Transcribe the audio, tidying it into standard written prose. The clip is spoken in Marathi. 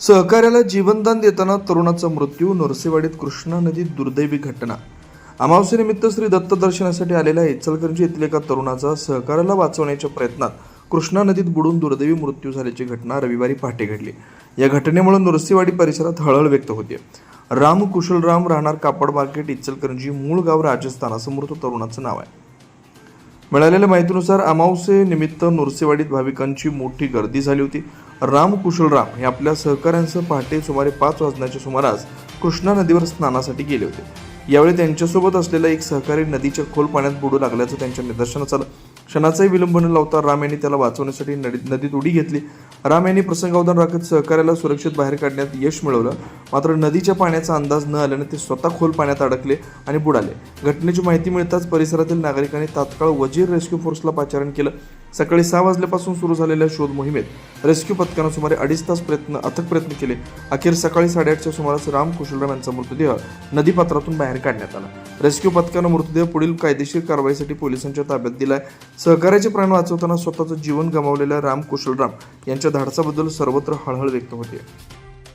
सहकार्याला जीवनदान देताना तरुणाचा मृत्यू. नरसेवाडीत कृष्णा नदीत दुर्दैवी घटना. अमावस्येनिमित्त श्री दत्त दर्शनासाठी आलेल्या इचलकरंजी येथील एका तरुणाचा सहकार्याला वाचवण्याच्या प्रयत्नात कृष्णा नदीत बुडून दुर्दैवी मृत्यू झाल्याची घटना रविवारी पहाटे घडली. या घटनेमुळे नरसेवाडी परिसरात हळहळ व्यक्त होते. राम कुशलराम, राहणार कापड मार्केट, इचलकरंजी, मूळ गाव राजस्थान असं मृत तरुणाचं नाव आहे. मिळालेल्या माहितीनुसार अमावस्येनिमित्त नरसेवाडीत भाविकांची मोठी गर्दी झाली होती. राम कुशलराम हे आपल्या सहकाऱ्यांसह पहाटे सुमारे 5 वाजण्याच्या सुमारास कृष्णा नदीवर स्नानासाठी गेले होते. यावेळी त्यांच्यासोबत असलेला एक सहकारी नदीच्या खोल पाण्यात बुडू लागल्याचं त्यांच्या निदर्शनास आलं. क्षणाचाही विलंब न लावता राम यांनी त्याला वाचवण्यासाठी नदीत उडी घेतली. राम यांनी प्रसंगावधान राखत सहकार्याला सुरक्षित बाहेर काढण्यात यश मिळवलं. मात्र नदीच्या पाण्याचा अंदाज न आल्याने ते स्वतः खोल पाण्यात अडकले आणि बुडाले. घटनेची माहिती मिळताच परिसरातील नागरिकांनी तात्काळ वजीर रेस्क्यू फोर्सला पाचारण केलं. सकाळी 6 वाजल्यापासून सुरू झालेल्या शोध मोहिमेत रेस्क्यू पथकानं सुमारे 2.5 तास अथक प्रयत्न केले. अखेर सकाळी 8:30च्या सुमारास राम कुशलराम यांचा मृतदेह नदीपात्रातून बाहेर काढण्यात आला. रेस्क्यू पथकानं मृतदेह पुढील कायदेशीर कारवाईसाठी पोलिसांच्या ताब्यात दिलाय. सहकार्याचे प्राण वाचवताना स्वतःचं जीवन गमावलेल्या राम कुशलराम यांच्या धाडसाबद्दल सर्वत्र हळहळ व्यक्त होते.